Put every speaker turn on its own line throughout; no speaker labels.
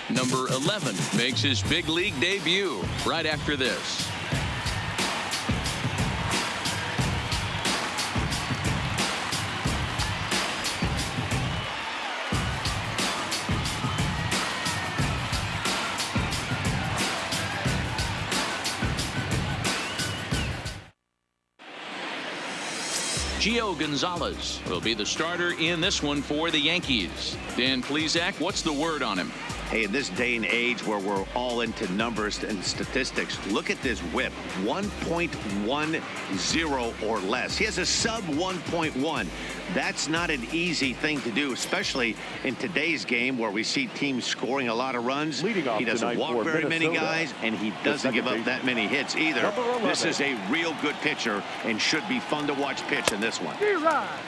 Number 11 makes his big league debut right after this. Gio Gonzalez will be the starter in this one for the Yankees. Dan Plesac, what's the word on him?
Hey, in this day and age where we're all into numbers and statistics, look at this whip, 1.10 or less. He has a sub 1.1. That's not an easy thing to do, especially in today's game where we see teams scoring a lot of runs. He doesn't walk very many guys, and he doesn't give up that many hits either. This is a real good pitcher and should be fun to watch pitch in this one.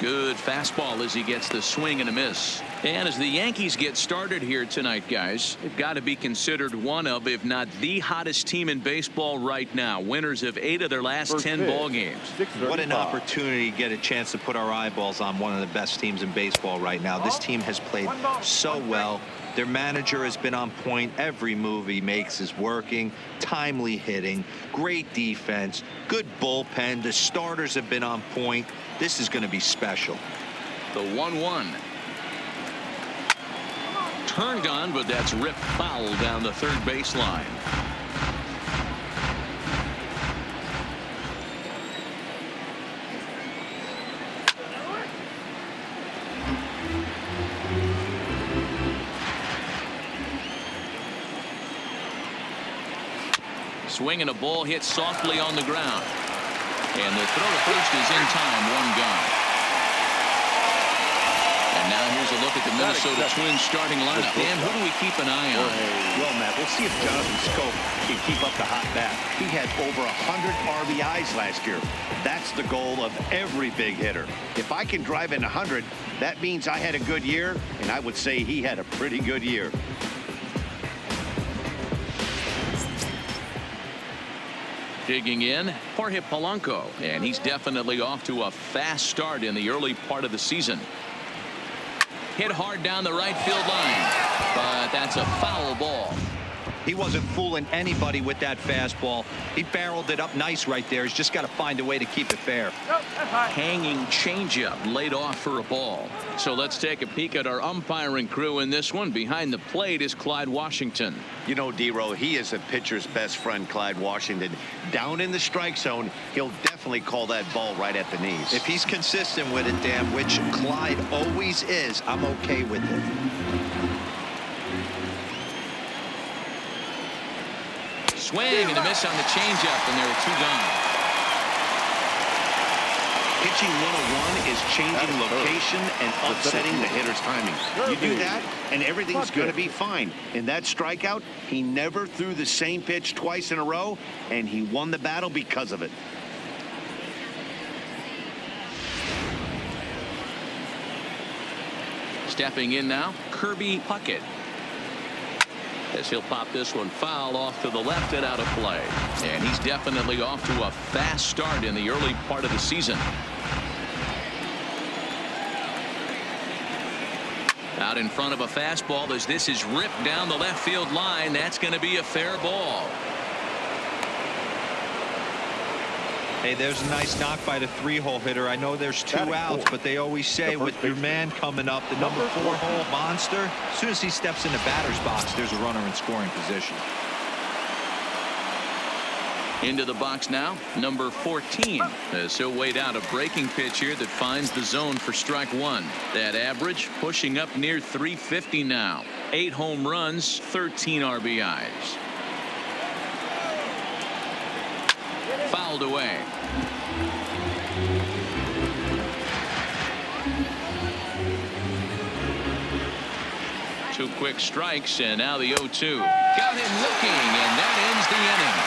Good fastball as he gets the swing and a miss. And as the Yankees get started here tonight, guys, they've got to be considered one of, if not the hottest team in baseball right now. Winners of 8 of their last 10 ball games.
What an opportunity to get a chance to put our eyeballs on one of the best teams in baseball right now. This team has played so well. Their manager has been on point. Every move he makes is working. Timely hitting, great defense, good bullpen. The starters have been on point. This is going to be special.
The 1-1. Turned on, but that's ripped foul down the third baseline. Swing and a ball hit softly on the ground. And the throw to first is in time. One gone. And now here's a look at the Minnesota Twins starting lineup. Dan, who do we keep an eye on?
Well, Matt, we'll see if Jonathan Scope can keep up the hot bat. He had over 100 RBIs last year. That's the goal of every big hitter. If I can drive in 100, that means I had a good year, and I would say he had a pretty good year.
Digging in, Jorge Polanco, and he's definitely off to a fast start in the early part of the season. Hit hard down the right field line, but that's a foul ball.
He wasn't fooling anybody with that fastball. He barreled it up nice right there. He's just got to find a way to keep it fair.
Hanging changeup laid off for a ball. So let's take a peek at our umpiring crew in this one. Behind the plate is Clyde Washington.
You know, D-Row, he is a pitcher's best friend, Clyde Washington. Down in the strike zone, he'll definitely call that ball right at the knees.
If he's consistent with it, Dan, which Clyde always is, I'm okay with it.
Swing and a miss on the changeup, and there are 2 gone.
Pitching 101 is changing location and upsetting the hitter's timing. You do that, and everything's going to be fine. In that strikeout, he never threw the same pitch twice in a row, and he won the battle because of it.
Stepping in now, Kirby Puckett. As he'll pop this one foul off to the left and out of play. And he's definitely off to a fast start in the early part of the season. Out in front of a fastball as this is ripped down the left field line. That's going to be a fair ball.
Hey, there's a nice knock by the 3-hole hitter. I know there's 2 outs, but they always say with your man coming up, the number 4-hole monster, as soon as he steps in the batter's box, there's a runner in scoring position.
Into the box now, number 14, as he'll wait out a breaking pitch here that finds the zone for strike 1. That average pushing up near 350 now. 8 home runs, 13 RBIs. Fouled away. Two quick strikes, and now the 0-2. Got him looking, and that ends the inning.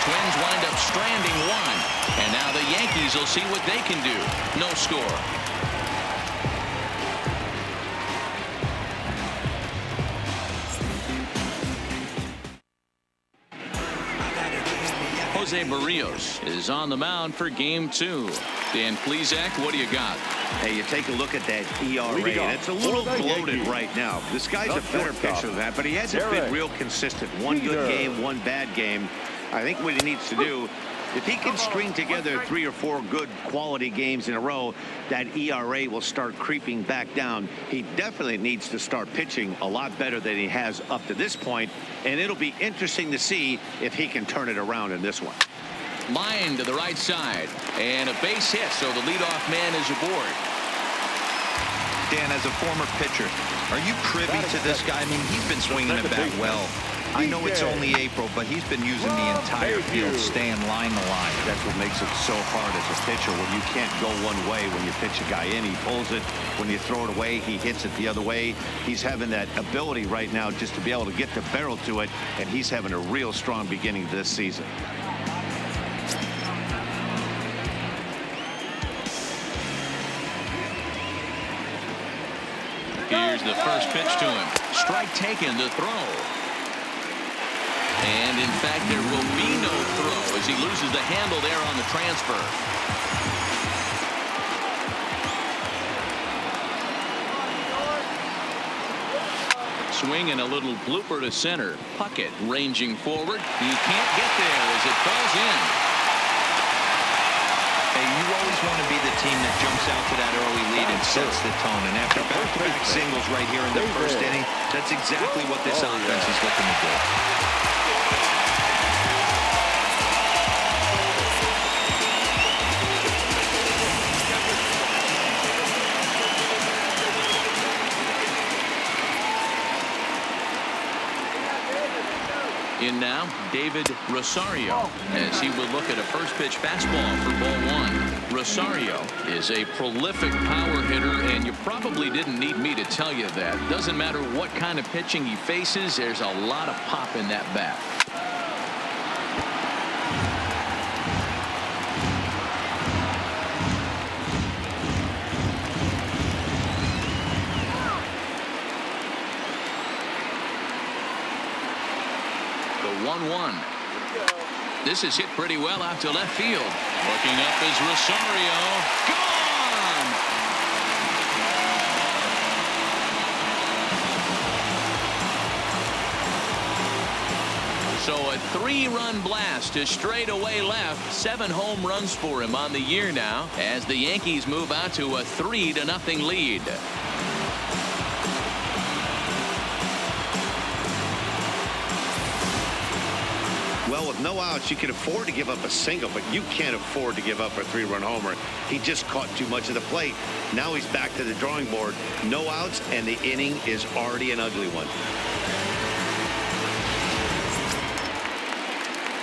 Twins wind up stranding 1, and now the Yankees will see what they can do. No score. Jose Barrios is on the mound for game 2. Dan Plesac, what do you got?
Hey, you take a look at that ERA, and it's a little bloated right now. This guy's a better pitcher than that, but he hasn't been real consistent. One good game, one bad game. I think what he needs to do, if he can string together 3 or 4 good quality games in a row, that ERA will start creeping back down. He definitely needs to start pitching a lot better than he has up to this point, and it'll be interesting to see if he can turn it around in this one.
Line to the right side, and a base hit, so the leadoff man is aboard.
Dan, as a former pitcher, are you privy to this guy? I mean, he's been swinging the bat well. I know it's only April, but he's been using the entire field, staying line to line.
That's what makes it so hard as a pitcher, when you can't go one way. When you pitch a guy in, he pulls it. When you throw it away, he hits it the other way. He's having that ability right now just to be able to get the barrel to it, and he's having a real strong beginning this season.
Here's the first pitch to him. Strike taken to throw. And in fact, there will be no throw as he loses the handle there on the transfer. Swing and a little blooper to center. Puckett ranging forward. He can't get there as it falls in.
You always want to be the team that jumps out to that early lead and sets the tone. And after back-to-back singles right here in the first inning, that's exactly what this offense is looking to do.
In now, David Rosario, as he will look at a first pitch fastball for ball 1. Rosario is a prolific power hitter, and you probably didn't need me to tell you that. Doesn't matter what kind of pitching he faces, there's a lot of pop in that bat. The 1-1. This is hit pretty well out to left field. Looking up is Rosario. Gone! So a 3-run blast to straightaway left. 7 home runs for him on the year now as the Yankees move out to a 3-0 lead.
Well, with no outs, you can afford to give up a single, but you can't afford to give up a 3-run homer. He just caught too much of the plate. Now he's back to the drawing board. No outs, and the inning is already an ugly one.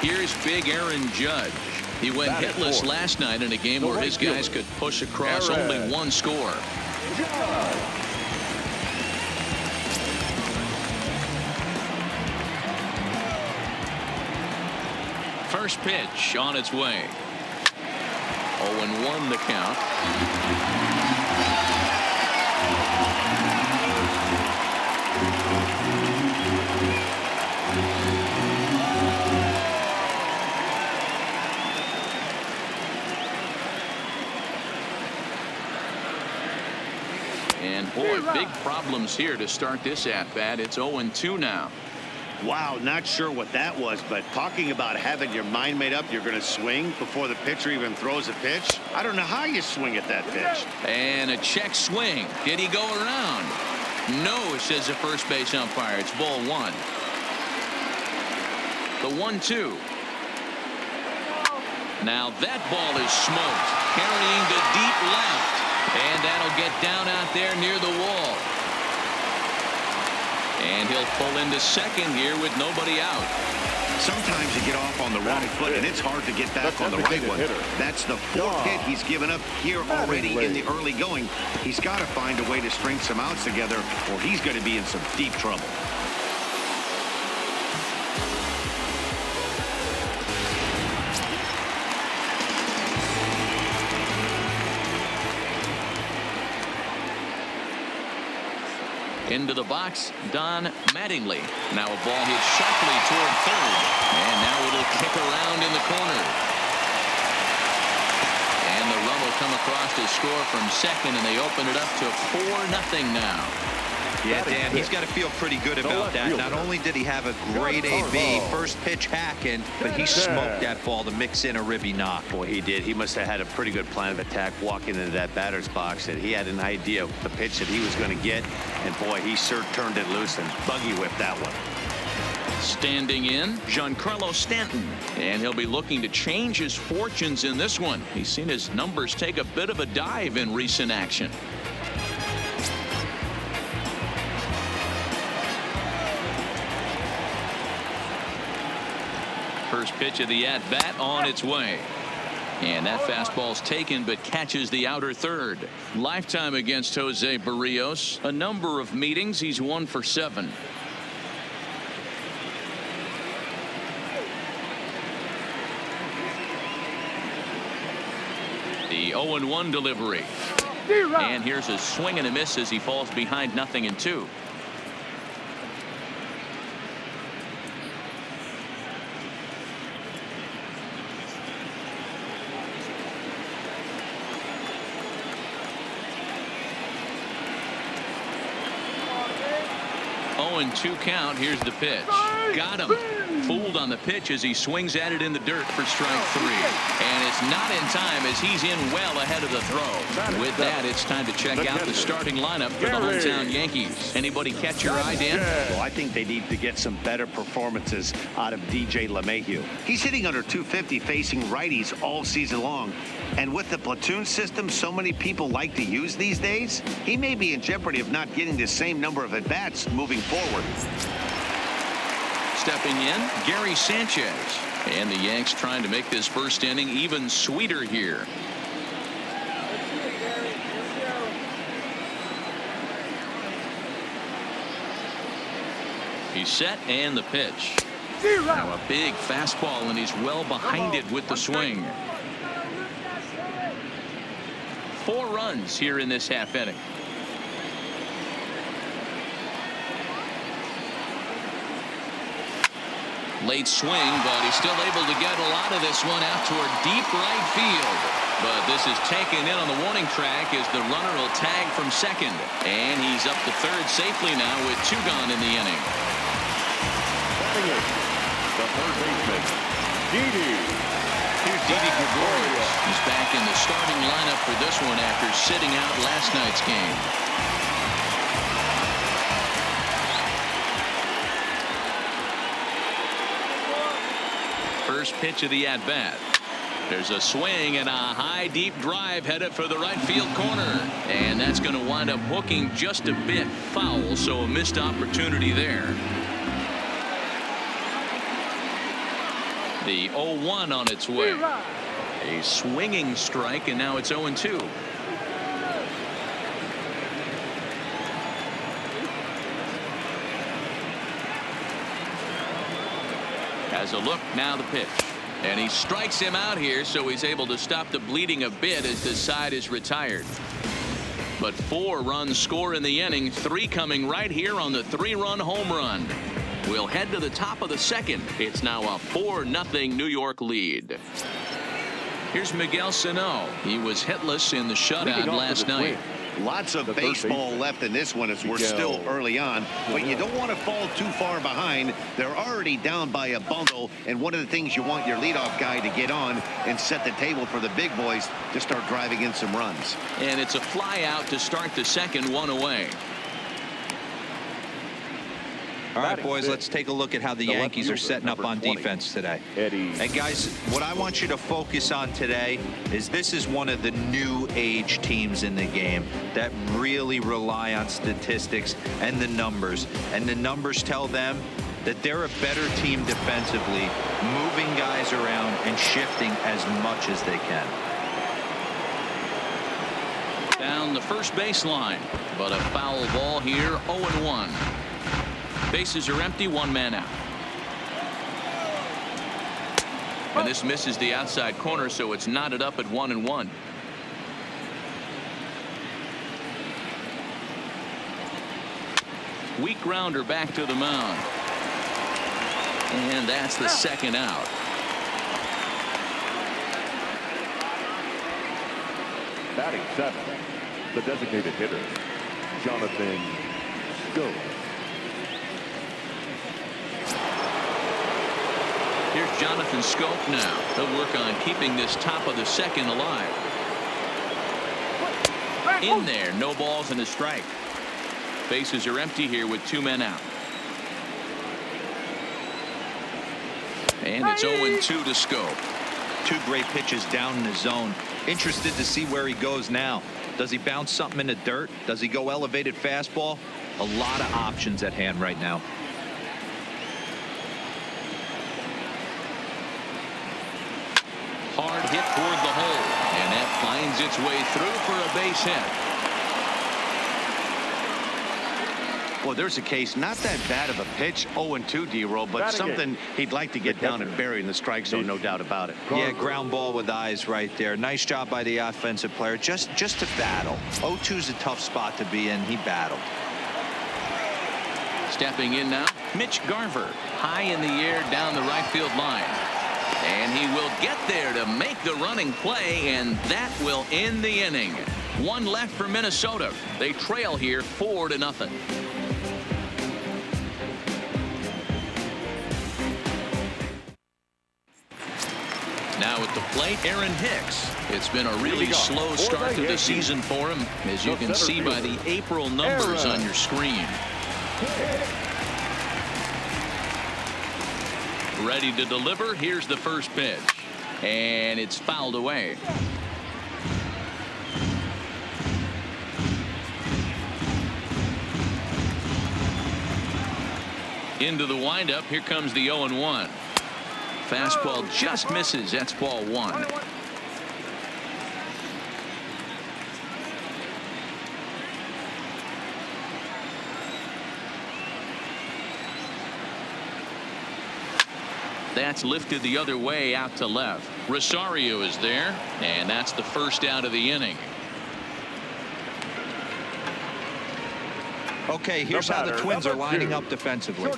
Here's big Aaron Judge. He went hitless last night in a game where his guys could push across only 1 score. First pitch on its way. 0-1 the count. And boy, big problems here to start this at-bat. It's 0-2 now.
Wow, not sure what that was, but talking about having your mind made up, you're going to swing before the pitcher even throws a pitch. I don't know how you swing at that pitch.
And a check swing. Did he go around? No, says the first base umpire. It's ball 1. The 1-2. Now that ball is smoked, carrying to deep left, and that'll get down out there near the wall. And he'll pull into second here with nobody out.
Sometimes you get off on the wrong foot, and it's hard to get back on the right one. That's the 4th hit he's given up here already in the early going. He's got to find a way to string some outs together, or he's going to be in some deep trouble.
Into the box, Don Mattingly. Now a ball hit sharply toward third. And now it'll kick around in the corner. And the run will come across to score from second, and they open it up to 4-0 now.
Yeah, Dan, he's got to feel pretty good about that. Not only did he have a great AB, first pitch hacking, but he smoked that ball to mix in a ribby knock.
Boy, he did. He must have had a pretty good plan of attack walking into that batter's box, and he had an idea of the pitch that he was going to get, and boy, he sure turned it loose and buggy whipped that one.
Standing in, Giancarlo Stanton, and he'll be looking to change his fortunes in this one. He's seen his numbers take a bit of a dive in recent action. First pitch of the at-bat on its way. And that fastball's taken but catches the outer third. Lifetime against Jose Barrios. A number of meetings. He's 1 for 7. The 0-1 delivery. And here's a swing and a miss as he falls behind 0-2. And 2 count. Here's the pitch. Got him. Fooled on the pitch as he swings at it in the dirt for strike 3. And it's not in time as he's in well ahead of the throw. With that, it's time to check out the starting lineup for the hometown Yankees. Anybody catch your eye, Dan?
Well, I think they need to get some better performances out of DJ LeMahieu. He's hitting under 250 facing righties all season long. And with the platoon system so many people like to use these days, he may be in jeopardy of not getting the same number of at-bats moving forward.
Stepping in, Gary Sanchez. And the Yanks trying to make this first inning even sweeter here. He's set and the pitch. Now a big fastball, and he's well behind it with the swing. 4 runs here in this half inning. Late swing, but he's still able to get a lot of this one out toward deep right field. But this is taken in on the warning track as the runner will tag from second. And he's up to third safely now with 2 gone in the inning.
The third baseman, Didi.
Here's Didi Gregorius. He's back in the starting lineup for this one after sitting out last night's game. First pitch of the at-bat. There's a swing and a high deep drive headed for the right field corner. And that's going to wind up hooking just a bit foul, so a missed opportunity there. The 0-1 on its way. A swinging strike, and now it's 0-2. Has a look, now the pitch. And he strikes him out here, so he's able to stop the bleeding a bit as the side is retired. But 4 runs score in the inning, 3 coming right here on the 3-run home run. We'll head to the top of the second. It's now a 4-0 New York lead. Here's Miguel Sano. He was hitless in the shutout last night.
Lots of baseball left in this one as we're still early on, but you don't want to fall too far behind. They're already down by a bundle, and one of the things you want your leadoff guy to get on and set the table for the big boys to start driving in some runs.
And it's a fly out to start the second, 1 away.
All right, boys, let's take a look at how the Yankees are setting up on defense today. And guys, what I want you to focus on today is this is one of the new age teams in the game that really rely on statistics and the numbers. And the numbers tell them that they're a better team defensively, moving guys around and shifting as much as they can.
Down the first baseline, but a foul ball here, 0-1. Bases are empty, 1 man out. And this misses the outside corner, so it's knotted up at 1-1. Weak grounder back to the mound. And that's the second out.
Batting 7th, the designated hitter, Jonathan Schoop.
Here's Jonathan Schoop now. He'll work on keeping this top of the second alive. In there, no balls and a strike. Bases are empty here with 2 men out. And it's 0-2 to Schoop.
2 great pitches down in the zone. Interested to see where he goes now. Does he bounce something in the dirt? Does he go elevated fastball? A lot of options at hand right now.
Hard hit toward the hole, and that finds its way through for a base hit.
Well, there's a case, not that bad of a pitch, 0-2, D-roll, but something he'd like to get down and bury in the strike zone, no doubt about it.
Yeah, ground ball with eyes right there. Nice job by the offensive player, just to battle. 0-2's a tough spot to be in. He battled.
Stepping in now, Mitch Garver, high in the air down the right field line. And he will get there to make the running play, and that will end the inning. 1 left for Minnesota. They trail here 4-0. Now at the plate, Aaron Hicks. It's been a really slow start to the season for him, as you can see by the April numbers on your screen. Ready to deliver. Here's the first pitch. And it's fouled away. Into the windup. Here comes the 0-1. Fastball just misses. That's ball 1. That's lifted the other way out to left. Rosario is there, and that's the first out of the inning.
Okay, here's how the Twins are lining up defensively.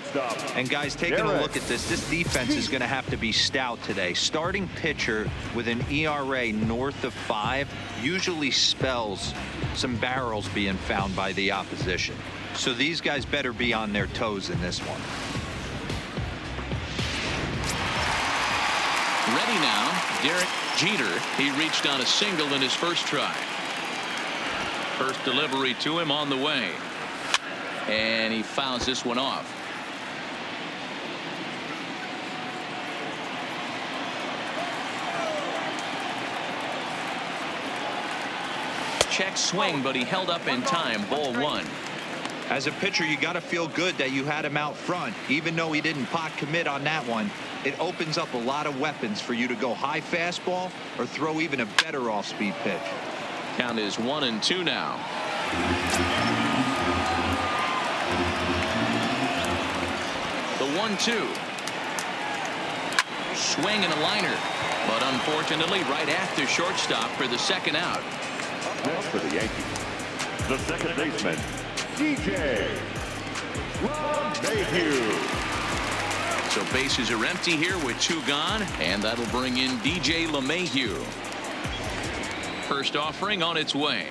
And guys, taking a look at this defense is going to have to be stout today. Starting pitcher with an ERA north of 5 usually spells some barrels being found by the opposition. So these guys better be on their toes in this one.
Ready now, Derek Jeter. He reached on a single in his first try. First delivery to him on the way. And he fouls this one off. Check swing, but he held up in time. Ball 1.
As a pitcher, you got to feel good that you had him out front. Even though he didn't pot commit on that one, it opens up a lot of weapons for you to go high fastball or throw even a better off-speed pitch.
Count is 1-2 now. The 1-2. Swing and a liner, but unfortunately right after shortstop for the second out.
Next for the Yankees, the second baseman, DJ LeMahieu.
So bases are empty here with 2 gone, and that'll bring in DJ LeMahieu. First offering on its way.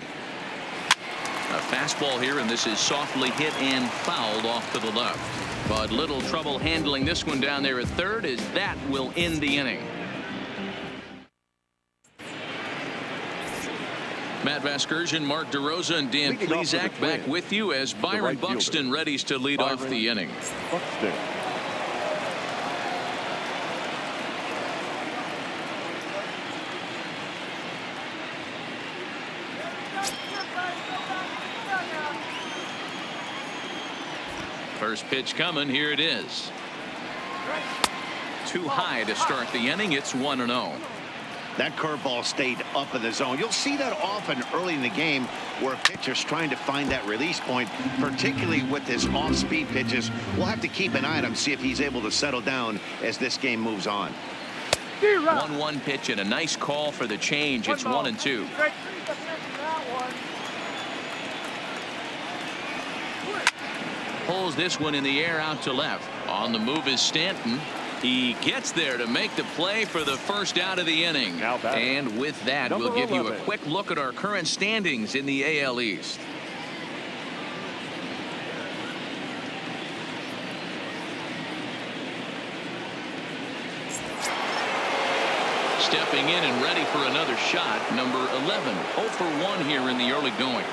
A fastball here, and this is softly hit and fouled off to the left. But little trouble handling this one down there at third, as that will end the inning. Matt Vasgersian, Mark DeRosa, and Dan Plesac back with you as Byron Buxton readies to lead off the inning. First pitch coming. Here it is. Too high to start the inning. It's 1-0.
That curveball stayed up in the zone. You'll see that often early in the game where a pitcher's trying to find that release point, particularly with his off-speed pitches. We'll have to keep an eye on him, see if he's able to settle down as this game moves on.
1-1 pitch and a nice call for the change. It's 1-2. Pulls this one in the air out to left. On the move is Stanton. He gets there to make the play for the first out of the inning.
Now batting.
And with that,
Number
we'll give you a
11.
quick look at our current standings in the AL East. Stepping in and ready for another shot, number 11. 0 for 1 here in the early going.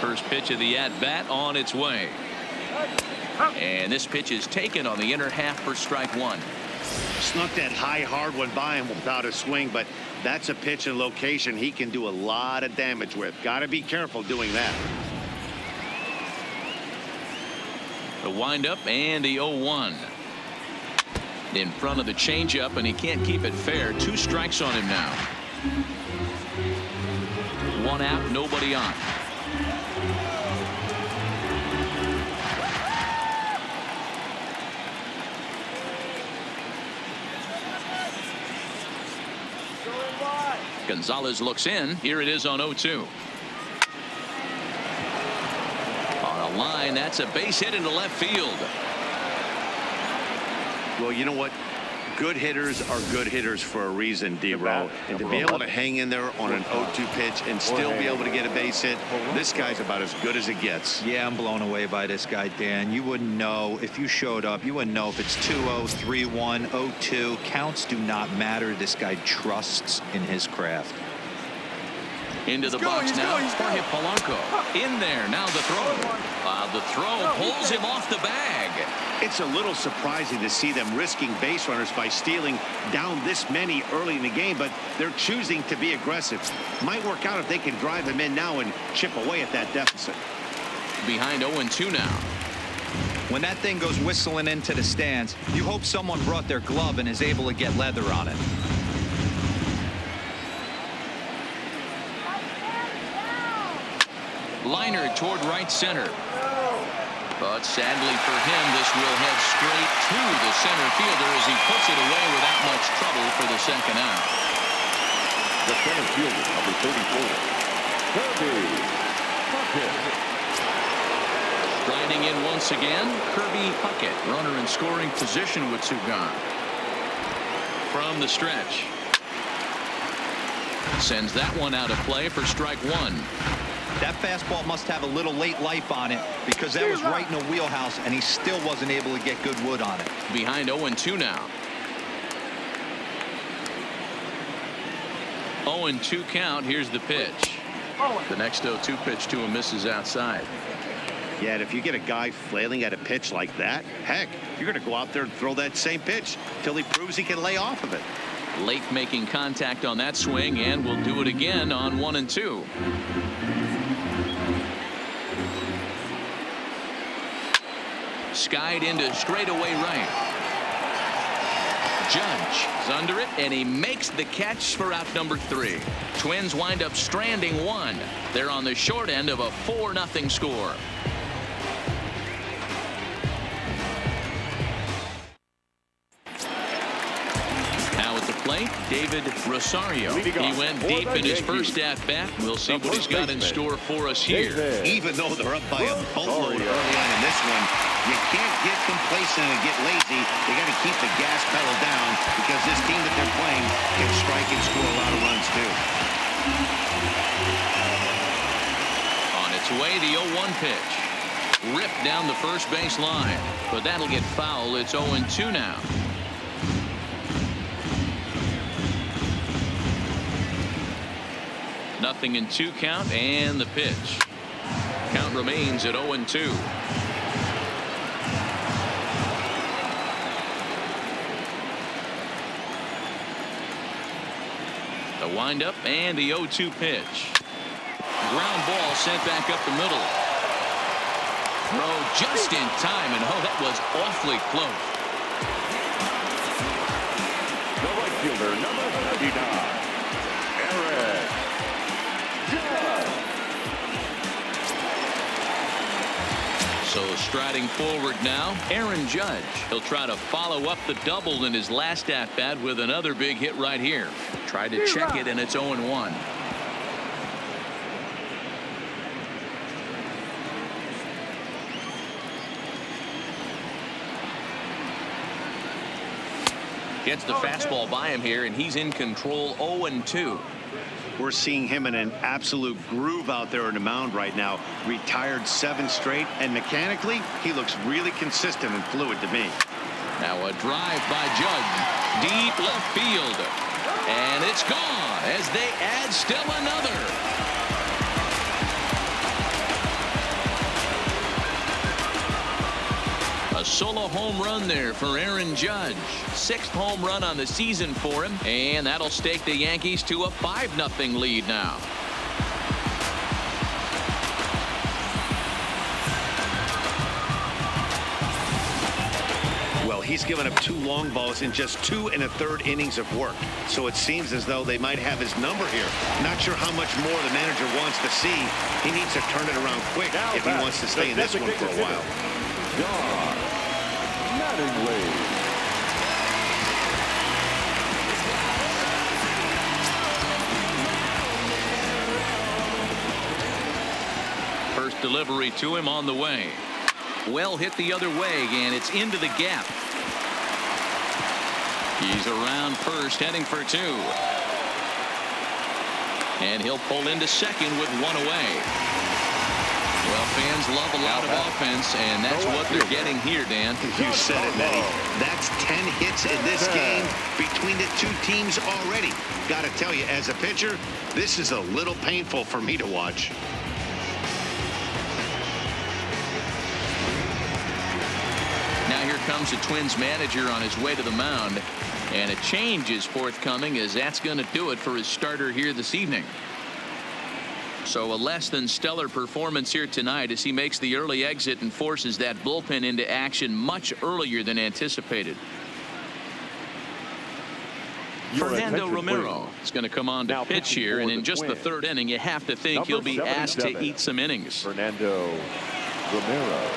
First pitch of the at-bat on its way. And this pitch is taken on the inner half for strike one.
Snuck that high hard one by him without a swing, but that's a pitch and location he can do a lot of damage with. Got to be careful doing that.
The windup and the 0-1. In front of the changeup, and he can't keep it fair. 2 strikes on him now. 1 out, nobody on. Gonzalez looks in. Here it is on 0-2. On a line, that's a base hit into left field.
Well, you know what? Good hitters are good hitters for a reason, D-Row. And to be able to hang in there on an 0-2 pitch and still be able to get a base hit, this guy's about as good as it gets.
Yeah, I'm blown away by this guy, Dan. You wouldn't know if you showed up. You wouldn't know if it's 2-0, 3-1, 0-2. Counts do not matter. This guy trusts in his craft.
Into the box now. Jorge Polanco in there. Now the throw. The throw pulls him off the bag.
It's a little surprising to see them risking base runners by stealing down this many early in the game, but they're choosing to be aggressive. Might work out if they can drive him in now and chip away at that deficit.
Behind 0-2 now.
When that thing goes whistling into the stands, you hope someone brought their glove and is able to get leather on it.
Liner toward right center. But sadly for him, this will head straight to the center fielder as he puts it away without much trouble for the second out.
The center fielder, number 34, Kirby Puckett.
Striding in once again, Kirby Puckett, runner in scoring position with 2 gone. From the stretch. Sends that one out of play for strike 1.
That fastball must have a little late life on it because that was right in the wheelhouse and he still wasn't able to get good wood on it.
Behind 0-2 now. 0-2 count. Here's the pitch. The next 0-2 pitch to him misses outside.
Yeah, and if you get a guy flailing at a pitch like that, heck, you're going to go out there and throw that same pitch till he proves he can lay off of it.
Late making contact on that swing, and we'll do it again on 1-2. Skied into straightaway right. Judge is under it, and he makes the catch for out number 3. Twins wind up stranding 1. They're on the short end of a 4-0 score. Now at the plate, David Rosario. He went deep in his first at-bat. We'll see what he's got in store for us here.
Even though they're up by a boatload early on in this one, you can't get complacent and get lazy. They got to keep the gas pedal down because this team that they're playing can strike and score a lot of runs too.
On its way, the 0-1 pitch. Ripped down the first base line, but that'll get foul. It's 0-2 now. Nothing in 2 count, and the pitch. Count remains at 0-2. The windup and the 0-2 pitch. Ground ball sent back up the middle. Throw just in time, and oh, that was awfully close.
The right fielder, number 99, Aaron Judge.
So striding forward now, Aaron Judge. He'll try to follow up the double in his last at-bat with another big hit right here. Tried to check it, and it's 0-1. Gets the fastball by him here, and he's in control. 0-2.
We're seeing him in an absolute groove out there on the mound right now. Retired 7 straight, and mechanically, he looks really consistent and fluid to me.
Now a drive by Judge, deep left field, and it's gone as they add still another. A solo home run there for Aaron Judge. 6th home run on the season for him, and that'll stake the Yankees to a 5-0 lead now.
Well, he's given up 2 long balls in just 2 1/3 innings of work. So it seems as though they might have his number here. Not sure how much more the manager wants to see. He needs to turn it around quick if he wants to stay in this one for a while.
First delivery to him on the way. Well hit the other way, and it's into the gap. He's around first, heading for 2. And he'll pull into second with 1 away. Well, fans love a lot of offense, and that's what they're getting here, Dan.
You said it, Eddie. That's 10 hits in this game between the 2 teams already. Got to tell you, as a pitcher, this is a little painful for me to watch.
Now here comes the Twins manager on his way to the mound, and a change is forthcoming, as that's going to do it for his starter here this evening. So a less than stellar performance here tonight as he makes the early exit and forces that bullpen into action much earlier than anticipated. Fernando Romero is going to come on to pitch here, and in just the 3rd inning, you have to think he'll be asked to eat some innings.
Fernando Romero.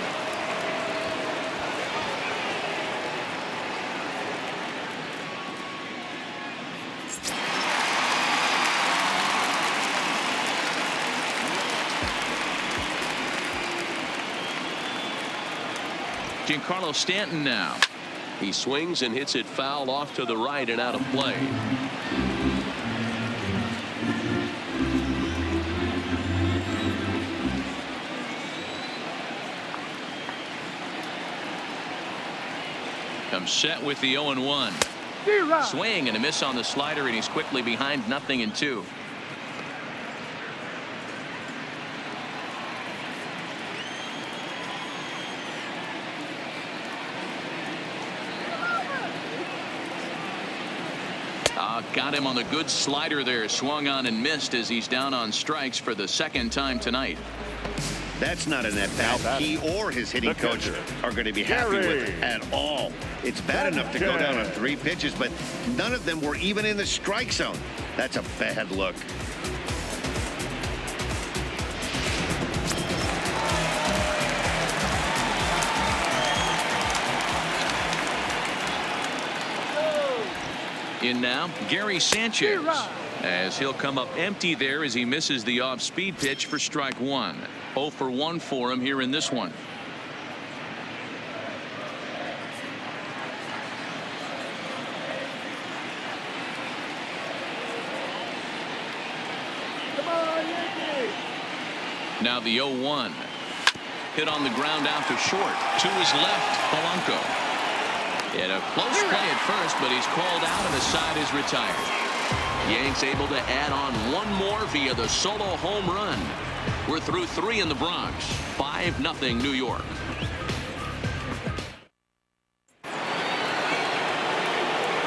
Giancarlo Stanton now. He swings and hits it foul off to the right and out of play. Comes set with the 0-1. Swing and a miss on the slider, and he's quickly behind 0-2. Got him on the good slider there. Swung on and missed as he's down on strikes for the 2nd time tonight.
That's not an at-bat he or his hitting coach are going to be happy with at all. It's bad enough to go down on 3 pitches, but none of them were even in the strike zone. That's a bad look.
In now, Gary Sanchez, as he'll come up empty there as he misses the off-speed pitch for strike 1. 0 for 1 for him here in this one. Now the 0-1. Hit on the ground out to short. To his left, Polanco. And a close play at first, but he's called out and the side is retired. Yanks able to add on 1 more via the solo home run. We're through 3 in the Bronx. 5-0 New York.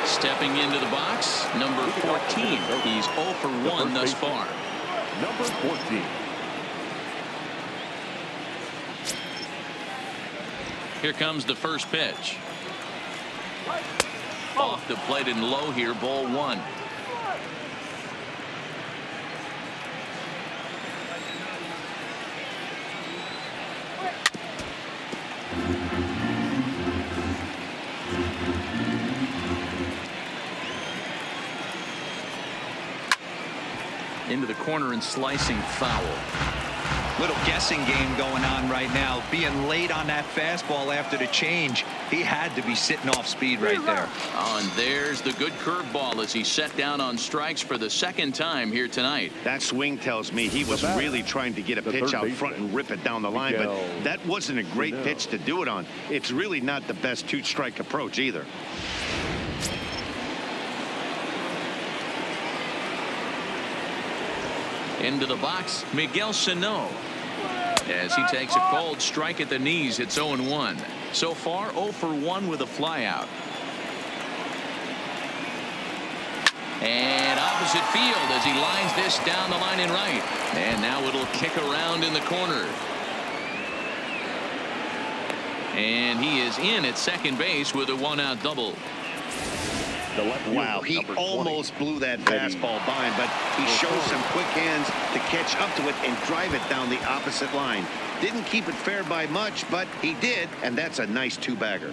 Stepping into the box, number 14. He's 0 for 1 thus far.
Number 14.
Here comes the first pitch. Off the plate and low here, ball 1. Into the corner and slicing foul.
Little guessing game going on right now. Being late on that fastball after the change. He had to be sitting off speed right there.
And there's the good curveball as he set down on strikes for the second time here tonight.
That swing tells me he was really trying to get a pitch out front and rip it down the line, but that wasn't a great pitch to do it on. It's really not the best two-strike approach either.
Into the box, Miguel Sano. As he takes a cold strike at the knees, it's 0-1. So far, 0 for 1 with a flyout. And opposite field as he lines this down the line in right. And now it'll kick around in the corner. And he is in at second base with a 1-out double.
Wow, he almost blew that fastball by him, but he shows some quick hands to catch up to it and drive it down the opposite line. Didn't keep it fair by much, but he did, and that's a nice two-bagger.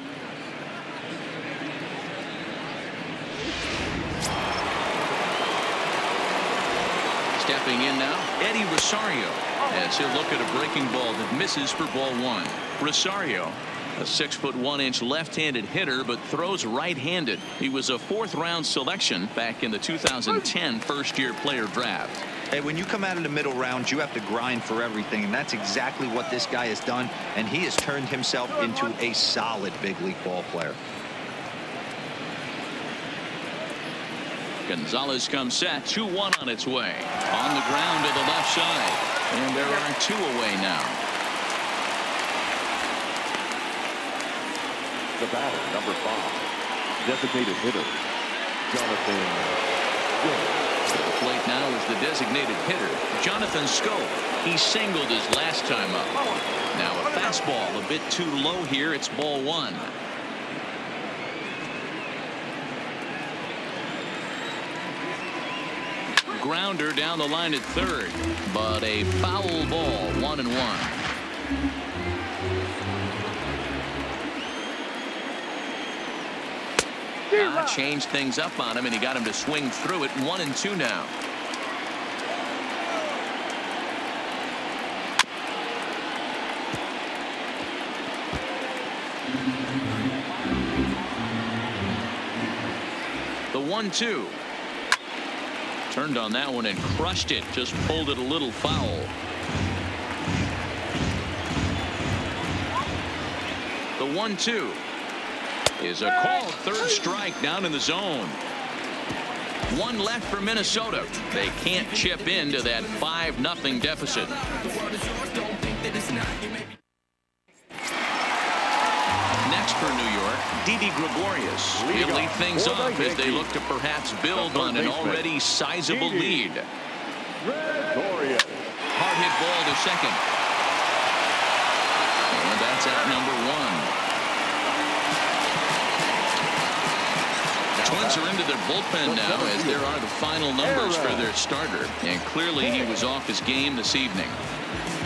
Stepping in now, Eddie Rosario, as he'll look at a breaking ball that misses for ball 1. Rosario, a 6'1" left-handed hitter, but throws right-handed. He was a 4th-round selection back in the 2010 first-year player draft.
Hey, when you come out of the middle round, you have to grind for everything, and that's exactly what this guy has done, and he has turned himself into a solid big league ball player.
Gonzalez comes set, 2-1 on its way. On the ground to the left side, and there are 2 away now.
The batter, number 5, designated hitter, Jonathan Schoop.
At the plate now is the designated hitter, Jonathan Schoop. He singled his last time up. Now a fastball a bit too low here. It's ball 1. Grounder down the line at third, but a foul ball, 1-1. Changed things up on him, and he got him to swing through it. 1-2 now. The 1-2. Turned on that one and crushed it. Just pulled it a little foul. The 1-2 is a call. 3rd strike down in the zone. 1 left for Minnesota. They can't chip into that 5-0 deficit. Next for New York, Didi Gregorius. He'll lead things off as they look to perhaps build on an already sizable lead. Hard hit ball to second. And that's out number 1. Twins are into their bullpen now as there are the final numbers for their starter. And clearly he was off his game this evening.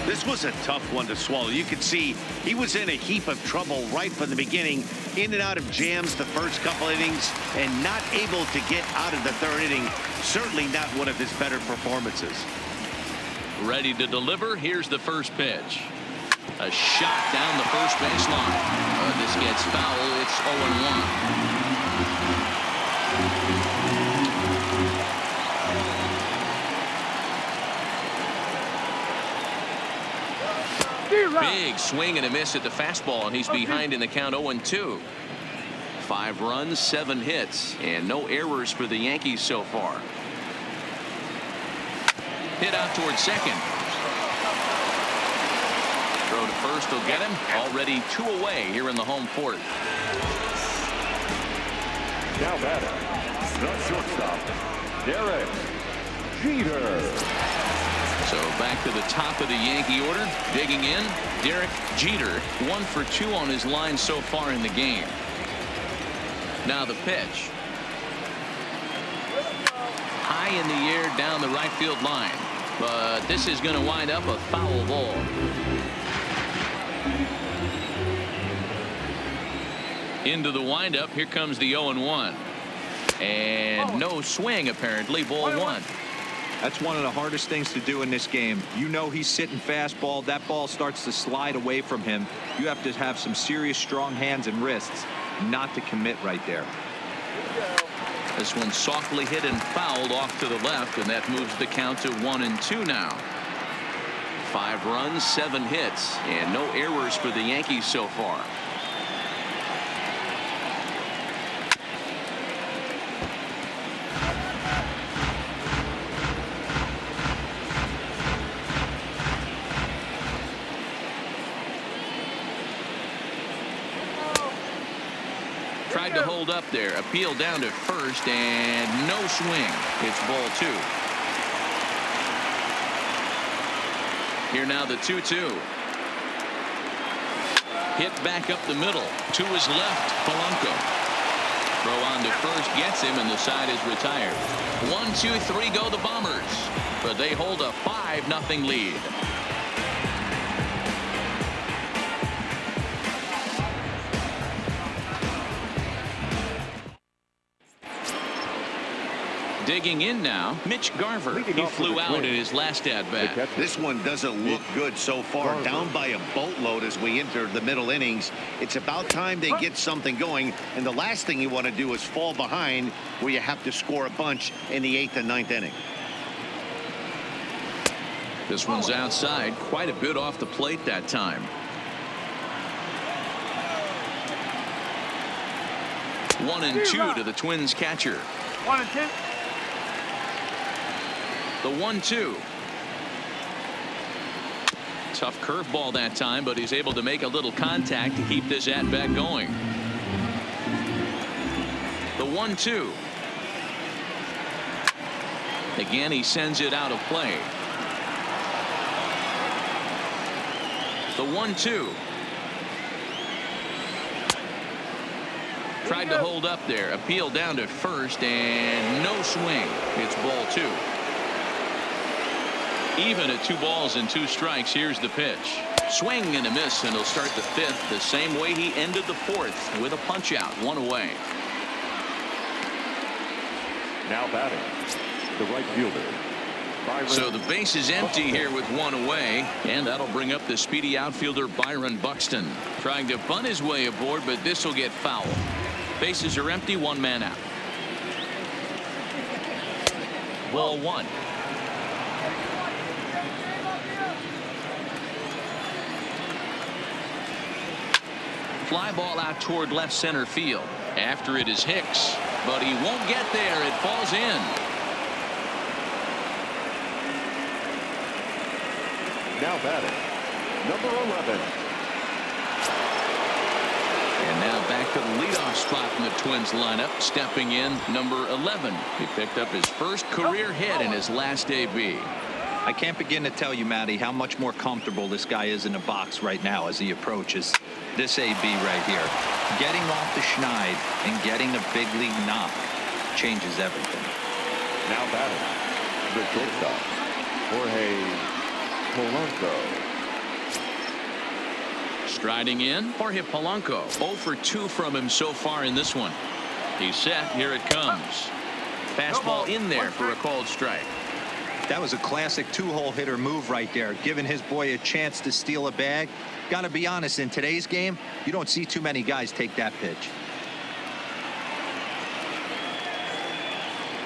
This was a tough one to swallow. You could see he was in a heap of trouble right from the beginning, in and out of jams the first couple innings, and not able to get out of the 3rd inning. Certainly not one of his better performances.
Ready to deliver. Here's the first pitch. A shot down the first baseline. This gets foul. It's 0-1. Big swing and a miss at the fastball, and he's behind in the count. 0-2. 5 runs, 7 hits, and no errors for the Yankees so far. Hit out towards second. Throw to first will get him. Already 2 away here in the home 4th.
Now batter, the shortstop, Derek Jeter.
So back to the top of the Yankee order. Digging in, Derek Jeter. 1 for 2 on his line so far in the game. Now the pitch. High in the air down the right field line. But this is going to wind up a foul ball. Into the windup. Here comes the 0-1. And no swing apparently. Ball 1.
That's one of the hardest things to do in this game. You know he's sitting fastball. That ball starts to slide away from him. You have to have some serious strong hands and wrists not to commit right there.
This one softly hit and fouled off to the left, and that moves the count to 1-2 now. 5 runs, 7 hits, and no errors for the Yankees so far. Tried to hold up there. Appeal down to first, and no swing. It's ball 2. Here now the 2-2. Hit back up the middle. To his left, Polanco. Throw on to first gets him, and the side is retired. 1, 2, 3 go the Bombers. But they hold a 5-0 lead. Digging in now, Mitch Garver. He flew out in his last at-bat.
This one doesn't look good so far. Down by a boatload as we enter the middle innings. It's about time they get something going, and the last thing you want to do is fall behind where you have to score a bunch in the 8th and 9th inning.
This one's outside, quite a bit off the plate that time. 1-2 to the Twins catcher.
1-2.
The 1-2. Tough curveball that time, but he's able to make a little contact to keep this at-bat going. The 1-2. Again, he sends it out of play. The 1-2. Tried to hold up there. Appeal down to first, and no swing. It's ball 2. Even at 2 balls and 2 strikes. Here's the pitch. Swing and a miss, and he'll start the 5th the same way he ended the 4th, with a punch out, 1 away.
Now batting, the right fielder.
So the base is empty here with 1 away, and that'll bring up the speedy outfielder Byron Buxton, trying to bunt his way aboard, but this will get foul. Bases are empty, 1 man out. Ball 1. Fly ball out toward left center field. After it is Hicks, but he won't get there. It falls in.
Now batting, number 11.
And now back to the leadoff spot in the Twins lineup. Stepping in, number 11. He picked up his first career hit in his last AB.
I can't begin to tell you, Matty, how much more comfortable this guy is in the box right now as he approaches this AB right here. Getting off the schneid and getting a big league knock changes everything.
Now batting, the shortstop, Jorge Polanco.
Striding in, Jorge Polanco. 0 for 2 from him so far in this one. He's set. Here it comes. Fastball in there for a called strike.
That was a classic 2-hole hitter move right there, giving his boy a chance to steal a bag. Got to be honest, in today's game, you don't see too many guys take that pitch.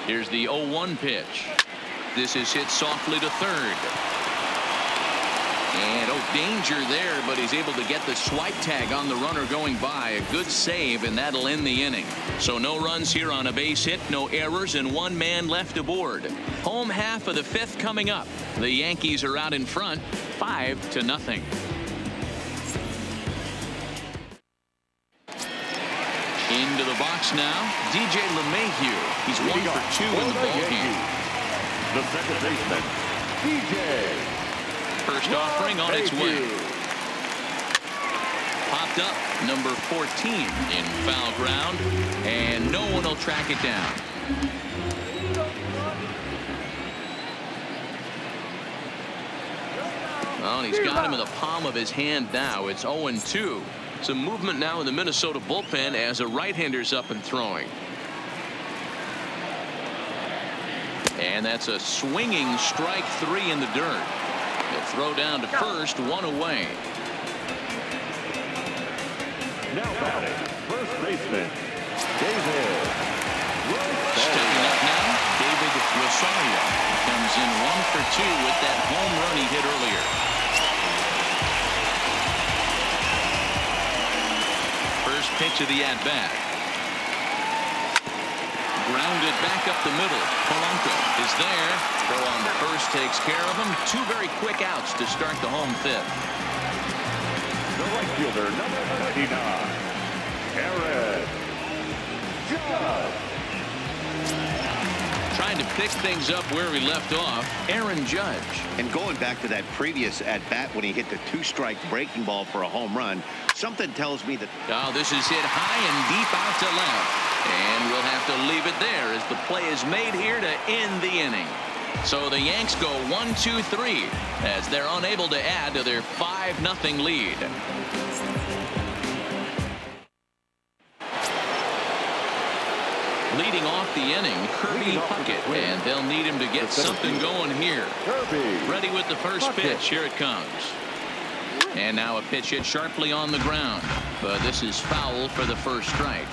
Here's the 0-1 pitch. This is hit softly to third. And danger there, but he's able to get the swipe tag on the runner going by. A good save, and that'll end the inning. So no runs here on a base hit, no errors, and 1 man left aboard. Home half of the 5th coming up. The Yankees are out in front, 5-0. Into the box now, DJ LeMahieu. He's 1 for 2 in the ballgame.
The second baseman, DJ.
First offering on its way. Popped up, number 14 in foul ground, and no one will track it down. Well, he's got him in the palm of his hand now. It's 0-2. Some movement now in the Minnesota bullpen as a right-hander's up and throwing. And that's a swinging strike 3 in the dirt. The throw down to first, 1 away.
Now batting, first baseman, David.
Stepping up now, David Rosario comes in 1 for 2 with that home run he hit earlier. First pitch of the at-bat. Grounded back up the middle. Polanco is there. Throw on the first takes care of him. 2 very quick outs to start the home 5th.
The right fielder, number 99, Aaron Judge.
Trying to pick things up where we left off, Aaron Judge.
And going back to that previous at-bat when he hit the 2-strike breaking ball for a home run, something tells me that...
Oh, this is hit high and deep out to left. And we'll have to leave it there as the play is made here to end the inning. So the Yanks go 1-2-3 as they're unable to add to their 5-0 lead. Leading off the inning, Kirby Puckett, and they'll need him to get something going here. Ready with the first pitch. Here it comes. And now a pitch hit sharply on the ground. But this is foul for the first strike.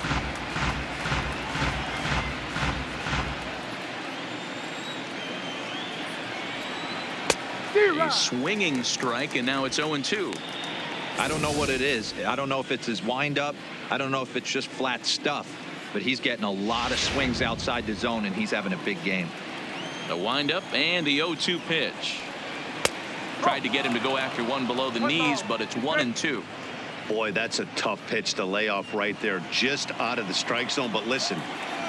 A swinging strike, and now it's 0-2.
I don't know what it is. I don't know if it's his windup. I don't know if it's just flat stuff. But he's getting a lot of swings outside the zone, and he's having a big game.
The windup and the 0-2 pitch. Tried to get him to go after one below the knees, but it's 1-2.
Boy, that's a tough pitch to lay off right there, just out of the strike zone. But listen,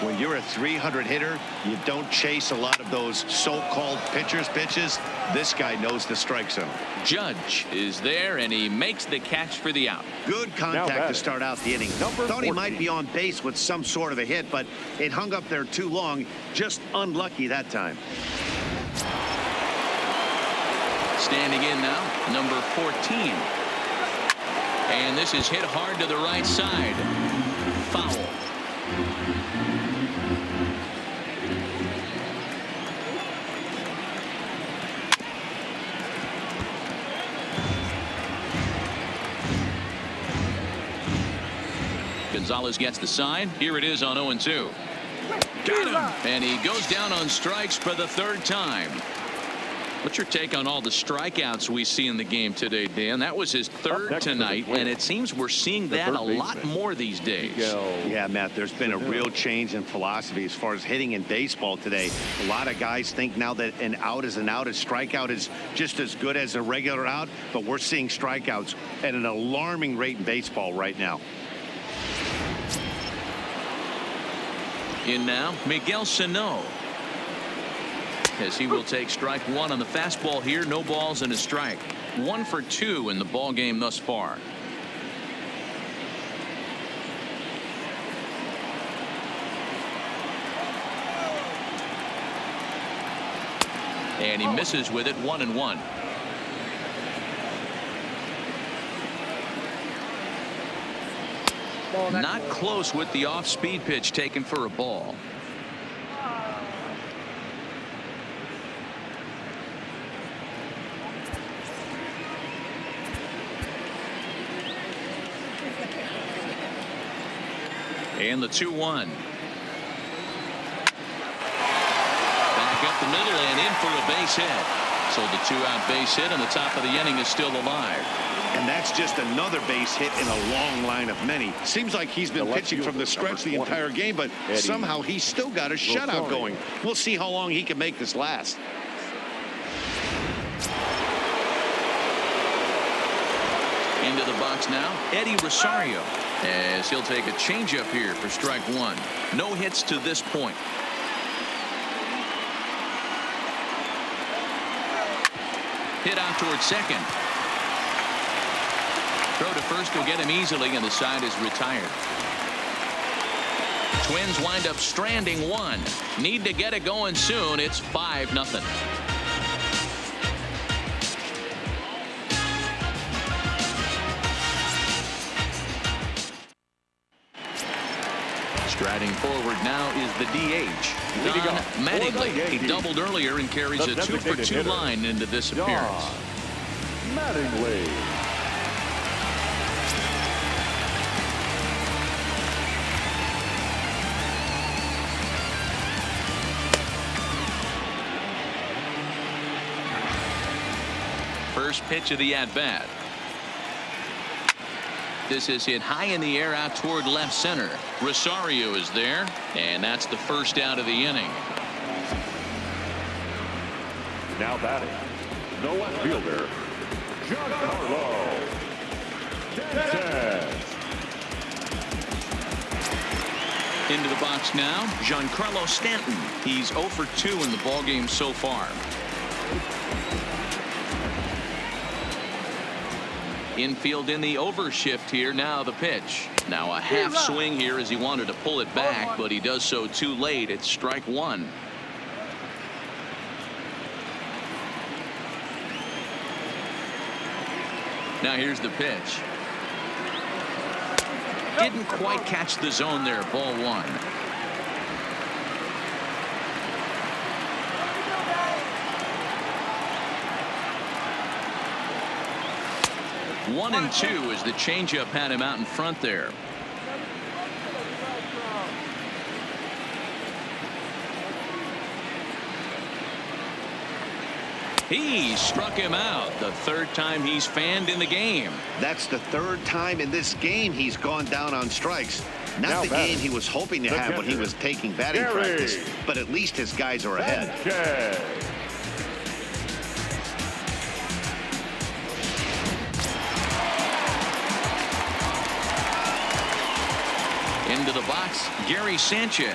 when you're a 300 hitter, you don't chase a lot of those so-called pitcher's pitches. This guy knows the strike zone.
Judge is there, and he makes the catch for the out.
Good contact to start out the inning. Thought he might be on base with some sort of a hit, but it hung up there too long. Just unlucky that time.
Standing in now, number 14. And this is hit hard to the right side. Foul. Gonzalez gets the sign. Here it is on 0-2. Got him. And he goes down on strikes for the 3rd time. What's your take on all the strikeouts we see in the game today, Dan? That was his 3rd tonight, and it seems we're seeing that a lot more these days.
Yeah, Matt, there's been a real change in philosophy as far as hitting in baseball today. A lot of guys think now that an out is an out, a strikeout is just as good as a regular out, but we're seeing strikeouts at an alarming rate in baseball right now.
In now, Miguel Sano, as he will take strike 1 on the fastball here. No balls and a strike. 1 for 2 in the ball game thus far. And he misses with it. 1-1. Not close with the off-speed pitch taken for a ball. And the 2-1. Back up the middle and in for a base hit. So the 2-out base hit, and the top of the inning is still alive.
And that's just another base hit in a long line of many. Seems like he's been pitching from the stretch the entire game, but somehow he's still got a shutout going. We'll see how long he can make this last.
Into the box now, Eddie Rosario, as he'll take a changeup here for strike 1. No hits to this point. Hit out towards second. Throw to first will get him easily, and the side is retired. Twins wind up stranding 1. Need to get it going soon. It's 5-0. Striding forward now is the DH, Don Mattingly. He doubled earlier and carries a 2-for-2 line into this appearance.
Mattingly.
First pitch of the at-bat. This is hit high in the air out toward left center. Rosario is there, and that's the first out of the inning.
Now batting, the left fielder, Giancarlo Stanton.
Into the box now, Giancarlo Stanton. He's 0 for 2 in the ballgame so far. Infield in the overshift here. Now the pitch. Now a half swing here as he wanted to pull it back, but he does so too late. It's strike one. Now here's the pitch. Didn't quite catch the zone there. Ball one. 1-2 as the changeup had him out in front there. He struck him out. The third time he's fanned in the game.
That's the third time in this game he's gone down on strikes. Not the game he was hoping to have when he was taking batting practice, but at least his guys are ahead.
Into the box, Gary Sanchez.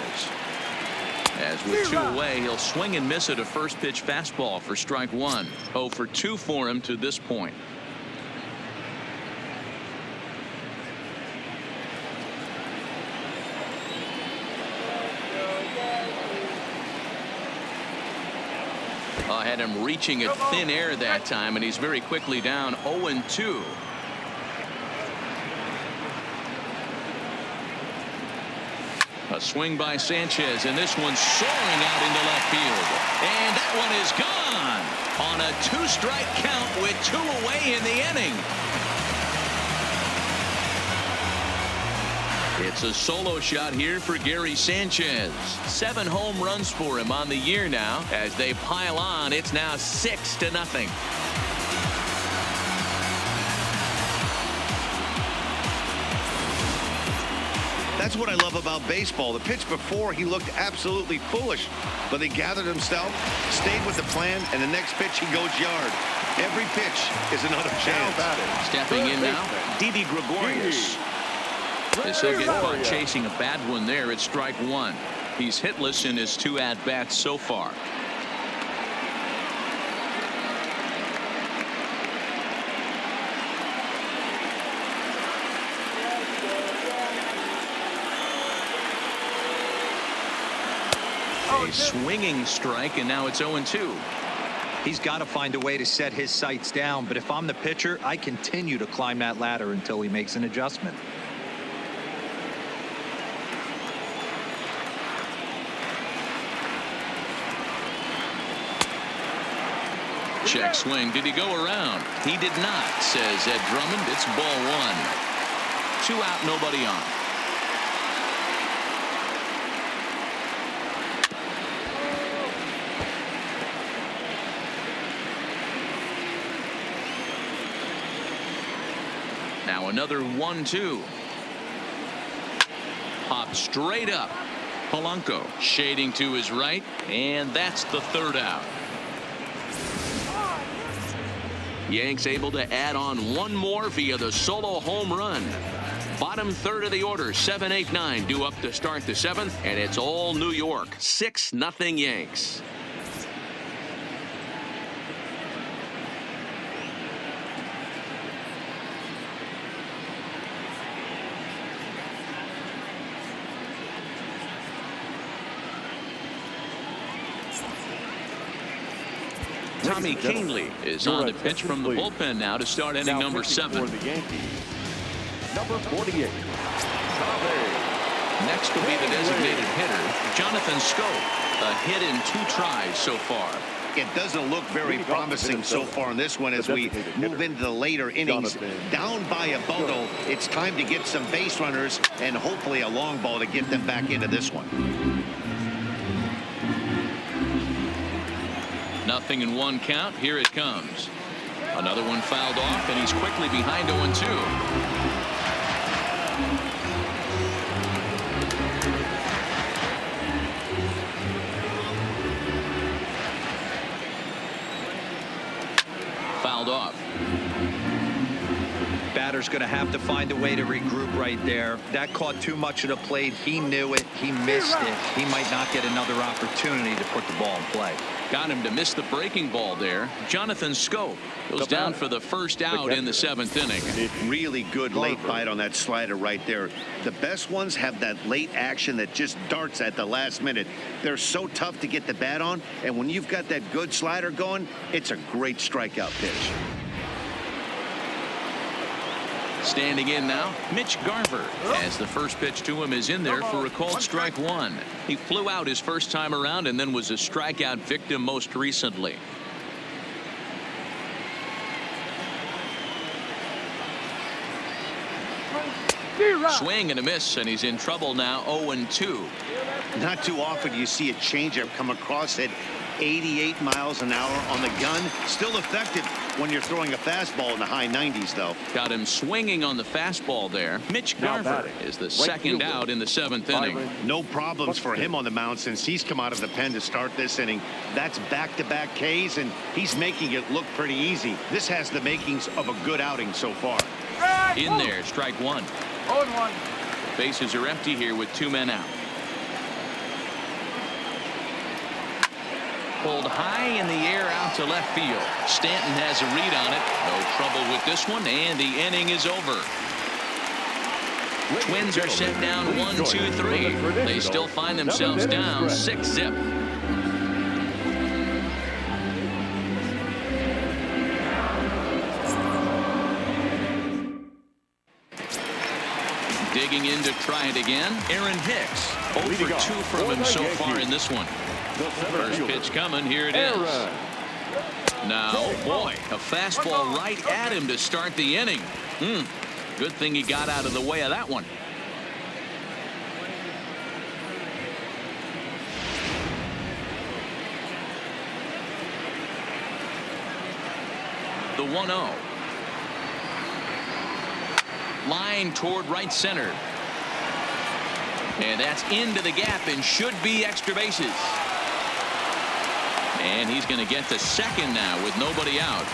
As with 2 away, he'll swing and miss at a first pitch fastball for strike one. 0 for 2 for him to this point. Had him reaching at thin air that time, and he's very quickly down 0-2. A swing by Sanchez, and this one's soaring out into left field. And that one is gone on a 2-strike count with 2 away in the inning. It's a solo shot here for Gary Sanchez. 7 home runs for him on the year now. As they pile on, it's now 6-0.
That's what I love about baseball. The pitch before, he looked absolutely foolish, but he gathered himself, stayed with the plan, and the next pitch he goes yard. Every pitch is another chance.
Stepping in now, Didi Gregorius. As he'll get caught chasing a bad one there, it's strike one. He's hitless in his 2 at-bats so far. A swinging strike, and now it's 0-2.
He's got to find a way to set his sights down, but if I'm the pitcher, I continue to climb that ladder until he makes an adjustment.
Check swing. Did he go around? He did not, says Ed Drummond. It's ball one. 2 out, nobody on. Now another 1-2. Pop straight up. Polanco shading to his right, and that's the 3rd out. Yanks able to add on 1 more via the solo home run. Bottom 3rd of the order, 7, 8, 9 due up to start the 7th, and it's all New York. 6-0 Yanks. Tommy Kahnle is on the pitch from the bullpen now to start inning number 7.
For the Yankees, number 48, Tommy
Next will be the designated hitter, Jonathan Scope. A hit in 2 tries so far.
It doesn't look very promising so far in this one as we move into the later innings. Down by a bundle, it's time to get some base runners and hopefully a long ball to get them back into this one.
Nothing in 1 count. Here it comes. Another one fouled off, and he's quickly behind 0-2. Fouled off.
Batter's going to have to find a way to regroup right there. That caught too much of the plate. He knew it. He missed it. He might not get another opportunity to put the ball in play.
Got him to miss the breaking ball there. Jonathan Scope goes down for the first out in the 7th inning.
Really good late bite on that slider right there. The best ones have that late action that just darts at the last minute. They're so tough to get the bat on, and when you've got that good slider going, it's a great strikeout pitch.
Standing in now, Mitch Garver, as the first pitch to him is in there for a called strike 1. He flew out his first time around and then was a strikeout victim most recently. Swing and a miss, and he's in trouble now. 0-2.
Not too often do you see a changeup come across at 88 miles an hour on the gun. Still effective when you're throwing a fastball in the high 90s, though.
Got him swinging on the fastball there. Mitch Garver is the second out in the 7th inning.
No problems for him on the mound since he's come out of the pen to start this inning. That's back-to-back Ks, and he's making it look pretty easy. This has the makings of a good outing so far.
In there, strike 1.
0-1.
Bases are empty here with 2 men out. Pulled high in the air out to left field. Stanton has a read on it. No trouble with this one, and the inning is over. Twins are set down 1-2-3. They still find themselves down 6-zip. Digging in to try it again, Aaron Hicks. 0 for 2 from him so far in this one. First pitch coming. Here it is. Now, boy, a fastball right at him to start the inning. Good thing he got out of the way of that one. The 1-0. Line toward right center. And that's into the gap and should be extra bases. And he's going to get to second now with nobody out.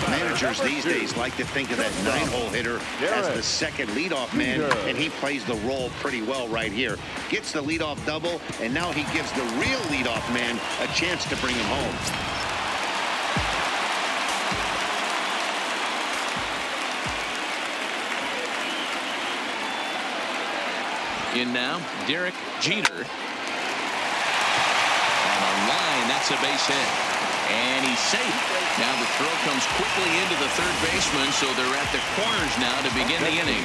Managers these days like to think of that 9-hole hitter as the second leadoff man, and he plays the role pretty well right here. Gets the leadoff double, and now he gives the real leadoff man a chance to bring him home.
In now, Derek Jeter. On a line, that's a base hit. And he's safe. Now the throw comes quickly into the third baseman, so they're at the corners now to begin the inning.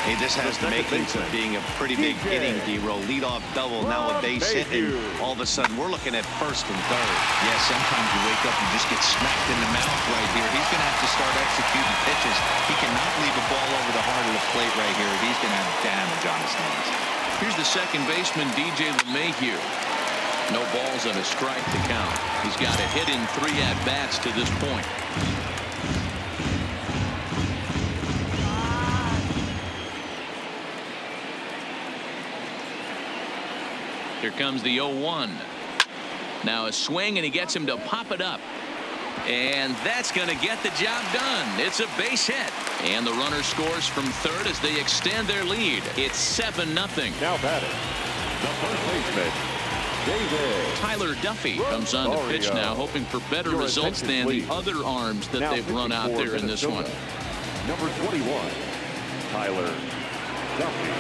Hey, this has the makings of being a pretty big inning, D-Roll. Leadoff double, now a base hit, and all of a sudden we're looking at first and third.
Yeah, sometimes you wake up and just get smacked in the mouth right here. He's going to have to start executing pitches. He cannot leave a ball over the heart of the plate right here. He's going to have damage on his hands.
Here's the second baseman, DJ LeMahieu. No balls and a strike to count. He's got a hit in 3 at-bats to this point. Here comes the 0-1. Now a swing, and he gets him to pop it up. And that's going to get the job done. It's a base hit. And the runner scores from third as they extend their lead. It's 7-0.
Now batting, the first baseman, David.
Tyler Duffy comes on to pitch now, hoping for better results than the other arms that they've run out there in this one.
Number 21, Tyler Duffy.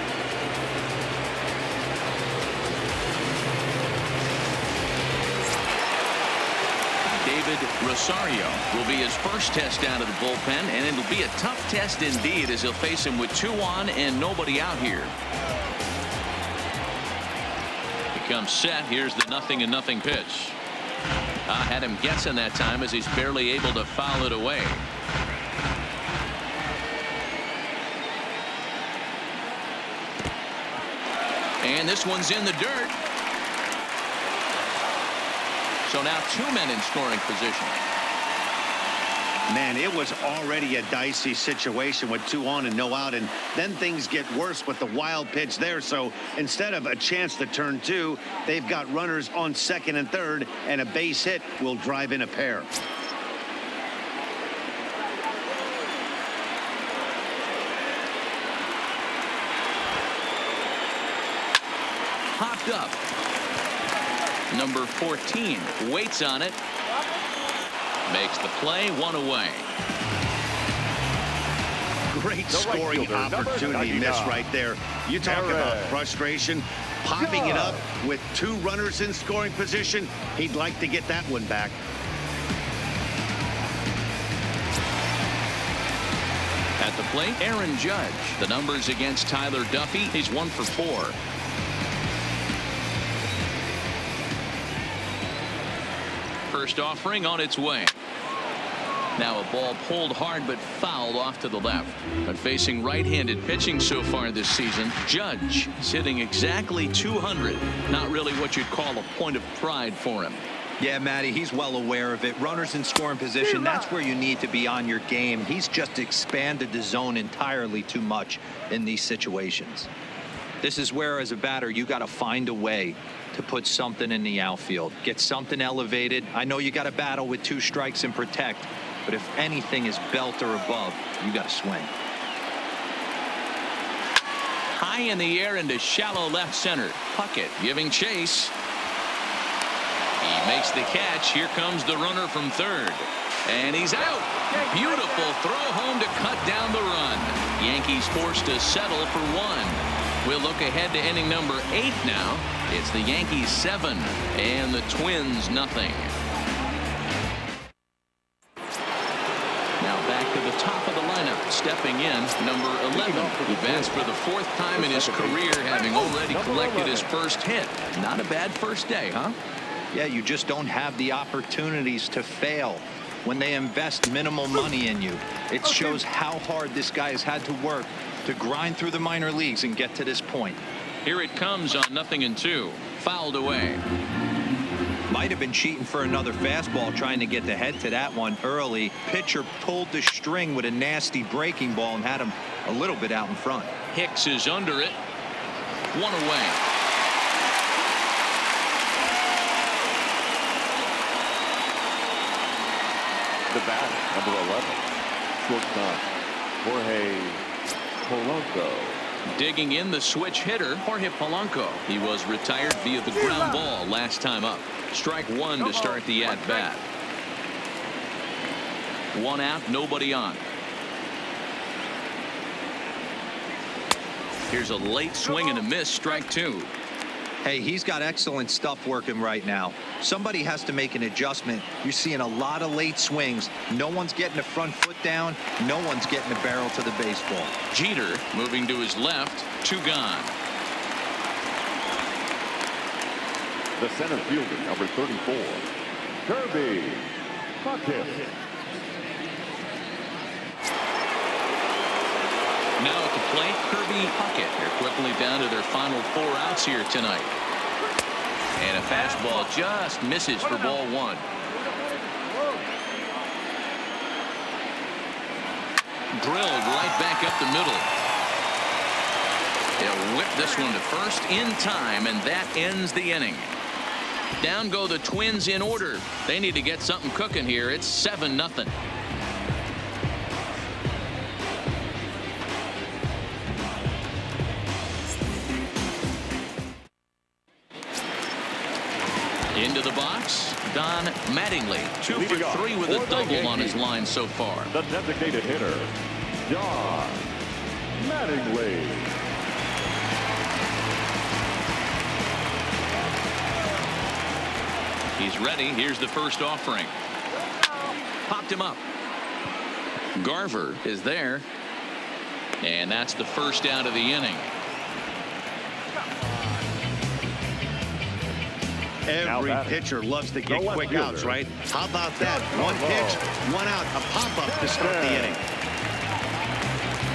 David Rosario will be his first test out of the bullpen, and it'll be a tough test indeed as he'll face him with 2 on and nobody out here. He comes set. Here's the 0-0 pitch. I had him guessing that time as he's barely able to foul it away. And this one's in the dirt. So now 2 men in scoring position.
Man, it was already a dicey situation with 2 on and no out, and then things get worse with the wild pitch there. So instead of a chance to turn 2, they've got runners on second and third, and a base hit will drive in a pair.
Hopped up. Number 14 waits on it. Makes the play, 1 away.
Great scoring opportunity missed right there. You talk about frustration. Popping it up with 2 runners in scoring position. He'd like to get that one back.
At the plate, Aaron Judge. The numbers against Tyler Duffy. He's 1 for 4. First offering on its way. Now a ball pulled hard but fouled off to the left. But facing right-handed pitching so far this season, Judge sitting exactly 200. Not really what you'd call a point of pride for him.
Yeah, Matty, he's well aware of it. Runners in scoring position, that's where you need to be on your game. He's just expanded the zone entirely too much in these situations. This is where, as a batter, you got to find a way to put something in the outfield. Get something elevated. I know you got to battle with 2 strikes and protect, but if anything is belt or above, you got to swing.
High in the air into shallow left center. Puckett giving chase. He makes the catch. Here comes the runner from third. And he's out. Beautiful throw home to cut down the run. Yankees forced to settle for 1. We'll look ahead to inning number 8 now. It's the Yankees 7 and the Twins nothing. Now back to the top of the lineup. Stepping in, number 11, who bats for the 4th time in his career, having already collected his first hit. Not a bad first day, huh?
Yeah, you just don't have the opportunities to fail when they invest minimal money in you. It shows how hard this guy has had to work to grind through the minor leagues and get to this point.
Here it comes on 0-2. Fouled away.
Might have been cheating for another fastball, trying to get the head to that one early. Pitcher pulled the string with a nasty breaking ball and had him a little bit out in front.
Hicks is under it. 1 away.
The bat, number 11, shortstop Jorge Polanco.
Digging in the switch hitter, Jorge Polanco. He was retired via the ground ball last time up. Strike 1 to start the at-bat. 1 out, nobody on. Here's a late swing and a miss, strike 2.
Hey, he's got excellent stuff working right now. Somebody has to make an adjustment. You're seeing a lot of late swings. No one's getting the front foot down. No one's getting the barrel to the baseball.
Jeter moving to his left. 2 gone.
The center fielder, number 34, Kirby Puckett.
Now at the plate, Kirby Puckett. They're quickly down to their final 4 outs here tonight. And a fastball just misses for ball 1. Drilled right back up the middle. They'll whip this one to first in time, and that ends the inning. Down go the Twins in order. They need to get something cooking here. It's 7-0. Into the box, Don Mattingly, 2 for 3 with a double on his line so far.
The designated hitter, Don Mattingly.
He's ready. Here's the first offering. Popped him up. Garver is there. And that's the first out of the inning.
Every pitcher loves to get quick outs, right? How about that? One pitch, one out, a pop-up to start the inning.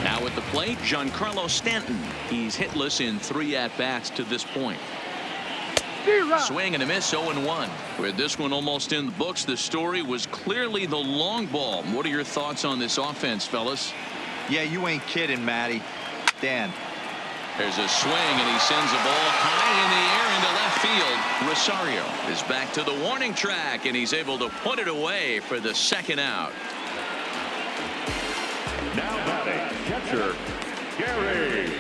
Now at the plate, Giancarlo Stanton. He's hitless in 3 at-bats to this point. Swing and a miss, 0-1. With this one almost in the books, the story was clearly the long ball. What are your thoughts on this offense, fellas?
Yeah, you ain't kidding, Matty. Dan.
There's a swing, and he sends a ball high in the air into left field. Rosario is back to the warning track, and he's able to put it away for the second out.
Now batting, catcher, Gary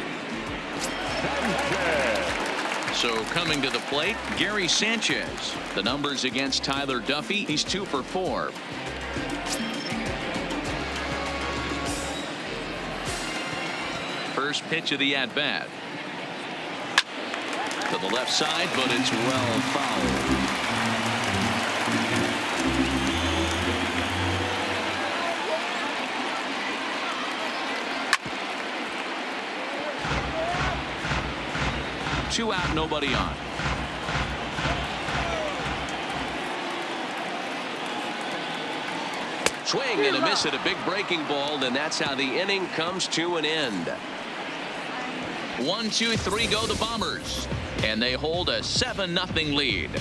Sanchez.
So coming to the plate, Gary Sanchez. The numbers against Tyler Duffy, he's 2 for 4. First pitch of the at-bat. To the left side, but it's well fouled. Two out, nobody on. Swing and a miss at a big breaking ball, and that's how the inning comes to an end. 1, 2, 3 go the Bombers, and they hold a 7-0 lead.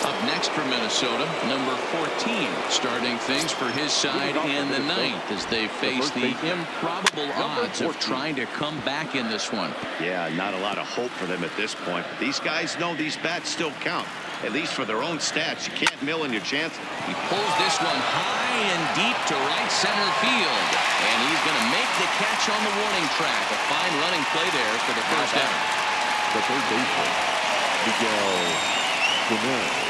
Up next for Minnesota, number 14, starting things for his side in the 9th as they face the improbable odds of trying to come back in this one.
Yeah, not a lot of hope for them at this point. But these guys know these bats still count, at least for their own stats. You can't mill in your chance.
He pulls this one high and deep to right center field, and he's going to make the catch on the warning track. A fine running play there for the first out.
The third baseman, Miguel Gomez.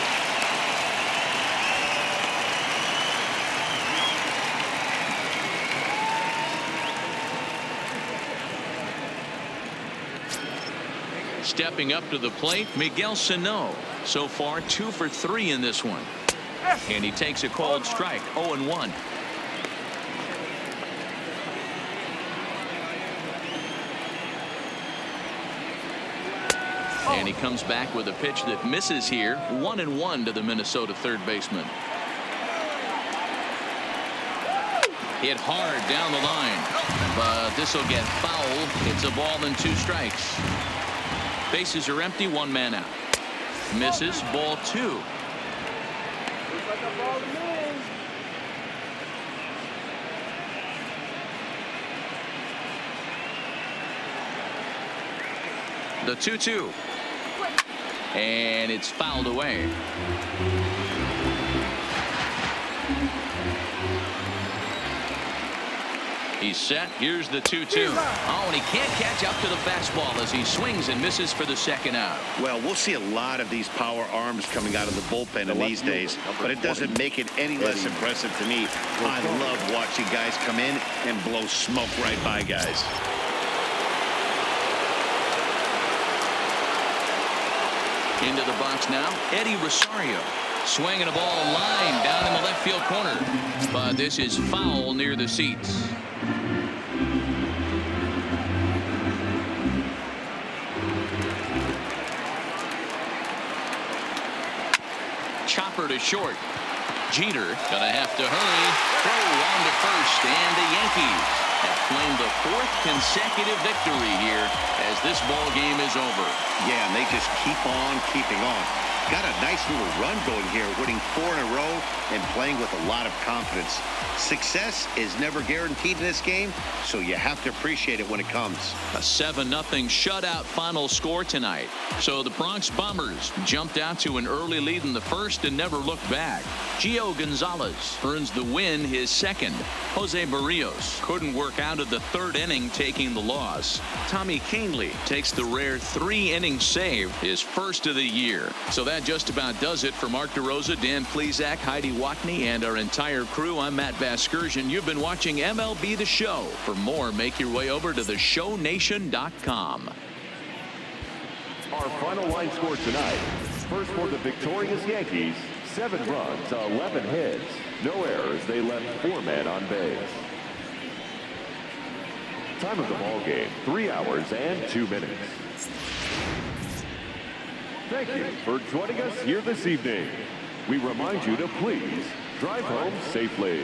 Stepping up to the plate, Miguel Sano. So far 2 for 3 in this one. And he takes a called strike, 0-1. And he comes back with a pitch that misses here. 1-1 to the Minnesota third baseman. Hit hard down the line, but this will get foul. It's a ball and 2 strikes. Bases are empty, 1 man out. Misses, ball 2. The 2-2. And it's fouled away. He's set. Here's the 2-2. Oh, and he can't catch up to the fastball as he swings and misses for the second out.
Well, we'll see a lot of these power arms coming out of the bullpen in these days, but it doesn't make it any less impressive to me. I love watching guys come in and blow smoke right by guys.
Into the box now, Eddie Rosario. Swinging a ball line down in the left field corner. But this is foul near the seats. Chopper to short. Jeter gonna have to hurry. Throw on to first, and the Yankees have claimed the 4th consecutive victory here as this ball game is over.
Yeah, and they just keep on keeping on. Got a nice little run going here, winning 4 in a row and playing with a lot of confidence. Success is never guaranteed in this game, so you have to appreciate it when it comes.
A 7-0 shutout final score tonight. So the Bronx Bombers jumped out to an early lead in the first and never looked back. Gio Gonzalez earns the win, his second. Jose Barrios couldn't work out out of the 3rd inning, taking the loss. Tommy Kahnle takes the rare 3-inning save, his first of the year. So that just about does it for Mark DeRosa, Dan Plesac, Heidi Watney, and our entire crew. I'm Matt Vasgersian. You've been watching MLB The Show. For more, make your way over to theshownation.com.
Our final line score tonight. First for the victorious Yankees, 7 runs, 11 hits. No errors. They left 4 men on base. Time of the ball game, 3 hours and 2 minutes. Thank you for joining us here this evening. We remind you to please drive home safely.